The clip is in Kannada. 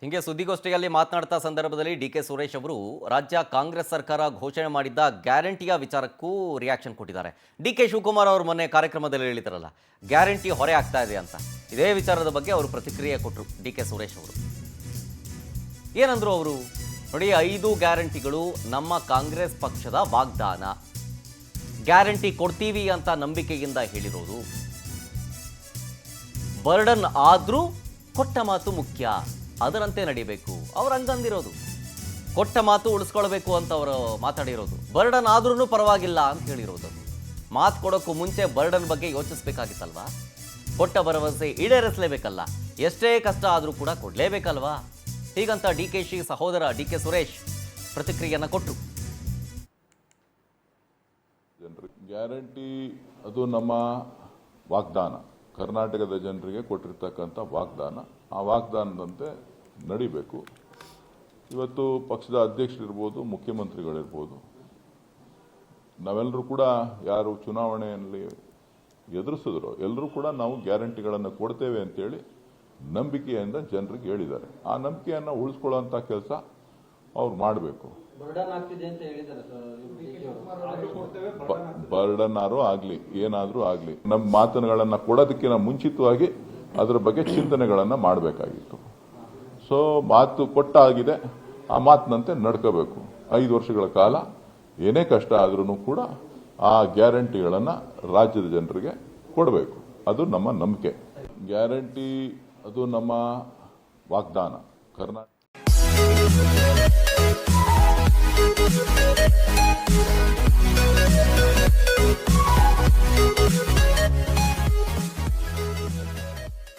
ಹಿಂಗೆ ಸುದ್ದಿಗೋಷ್ಠಿಯಲ್ಲಿ ಮಾತನಾಡ್ತಾ ಸಂದರ್ಭದಲ್ಲಿ ಡಿ.ಕೆ. ಸುರೇಶ್ ಅವರು ರಾಜ್ಯ ಕಾಂಗ್ರೆಸ್ ಸರ್ಕಾರ ಘೋಷಣೆ ಮಾಡಿದ್ದ ಗ್ಯಾರಂಟಿಯ ವಿಚಾರಕ್ಕೂ ರಿಯಾಕ್ಷನ್ ಕೊಟ್ಟಿದ್ದಾರೆ. ಡಿ.ಕೆ. ಶಿವಕುಮಾರ್ ಅವರು ಮೊನ್ನೆ ಕಾರ್ಯಕ್ರಮದಲ್ಲಿ ಹೇಳಿದ್ರಲ್ಲ, ಗ್ಯಾರಂಟಿ ಹೊರೆ ಆಗ್ತಾ ಇದೆ ಅಂತ. ಇದೇ ವಿಚಾರದ ಬಗ್ಗೆ ಅವರು ಪ್ರತಿಕ್ರಿಯೆ ಕೊಟ್ಟರು ಡಿ.ಕೆ. ಸುರೇಶ್ ಅವರು. ಏನಂದ್ರು ಅವರು? ನೋಡಿ, 5 ಗ್ಯಾರಂಟಿಗಳು ನಮ್ಮ ಕಾಂಗ್ರೆಸ್ ಪಕ್ಷದ ವಾಗ್ದಾನ. ಗ್ಯಾರಂಟಿ ಕೊಡ್ತೀವಿ ಅಂತ ನಂಬಿಕೆಯಿಂದ ಹೇಳಿರೋದು. ಬರ್ಡನ್ ಆದ್ರೂ ಕೊಟ್ಟ ಮಾತು ಮುಖ್ಯ, ಅದರಂತೆ ನಡಿಬೇಕು. ಅವ್ರು ಹಂಗಂದಿರೋದು. ಕೊಟ್ಟ ಮಾತು ಉಳಿಸ್ಕೊಳ್ಬೇಕು ಅಂತ ಅವರು ಮಾತಾಡಿರೋದು. ಬರ್ಡನ್ ಆದ್ರೂ ಪರವಾಗಿಲ್ಲ ಅಂತ ಹೇಳಿರೋದು. ಮಾತು ಕೊಡೋಕ್ಕೂ ಮುಂಚೆ ಬರ್ಡನ್ ಬಗ್ಗೆ ಯೋಚಿಸ್ಬೇಕಾಗಿತ್ತಲ್ವಾ? ಕೊಟ್ಟ ಭರವಸೆ ಈಡೇರಿಸಲೇಬೇಕಲ್ಲ. ಎಷ್ಟೇ ಕಷ್ಟ ಆದರೂ ಕೂಡ ಕೊಡಲೇಬೇಕಲ್ವಾ? ಹೀಗಂತ ಡಿ.ಕೆ.ಶಿ ಸಹೋದರ ಡಿ.ಕೆ. ಸುರೇಶ್ ಪ್ರತಿಕ್ರಿಯೆಯನ್ನು ಕೊಟ್ಟರು. ಗ್ಯಾರಂಟಿ ಅದು ನಮ್ಮ ವಾಗ್ದಾನ, ಕರ್ನಾಟಕದ ಜನರಿಗೆ ಕೊಟ್ಟಿರ್ತಕ್ಕಂಥ ವಾಗ್ದಾನ. ಆ ವಾಗ್ದಾನದಂತೆ ನಡಿಬೇಕು. ಇವತ್ತು ಪಕ್ಷದ ಅಧ್ಯಕ್ಷರಿರ್ಬೋದು, ಮುಖ್ಯಮಂತ್ರಿಗಳಿರ್ಬೋದು, ನಾವೆಲ್ಲರೂ ಕೂಡ ಯಾರು ಚುನಾವಣೆಯಲ್ಲಿ ಎದುರಿಸಿದ್ರು ಎಲ್ಲರೂ ಕೂಡ ನಾವು ಗ್ಯಾರಂಟಿಗಳನ್ನು ಕೊಡ್ತೇವೆ ಅಂತೇಳಿ ನಂಬಿಕೆಯಿಂದ ಜನರಿಗೆ ಹೇಳಿದ್ದಾರೆ. ಆ ನಂಬಿಕೆಯನ್ನು ಉಳಿಸ್ಕೊಳ್ಳುವಂಥ ಕೆಲಸ ಅವ್ರು ಮಾಡಬೇಕು. ಬರ್ಡನ್ನಾರು ಆಗಲಿ, ಏನಾದರೂ ಆಗಲಿ, ನಮ್ಮ ಮಾತುಗಳನ್ನು ಕೊಡೋದಕ್ಕಿಂತ ಮುಂಚಿತವಾಗಿ ಅದರ ಬಗ್ಗೆ ಚಿಂತನೆಗಳನ್ನು ಮಾಡಬೇಕಾಗಿತ್ತು. ಸೊ ಮಾತು ಕೊಟ್ಟಾಗಿದೆ, ಆ ಮಾತಿನಂತೆ ನಡ್ಕೋಬೇಕು. 5 ವರ್ಷಗಳ ಕಾಲ ಏನೇ ಕಷ್ಟ ಆದ್ರೂ ಕೂಡ ಆ ಗ್ಯಾರಂಟಿಗಳನ್ನು ರಾಜ್ಯದ ಜನರಿಗೆ ಕೊಡಬೇಕು. ಅದು ನಮ್ಮ ನಂಬಿಕೆ. ಗ್ಯಾರಂಟಿ ಅದು ನಮ್ಮ ವಾಗ್ದಾನ. ಕರ್ನಾಟಕ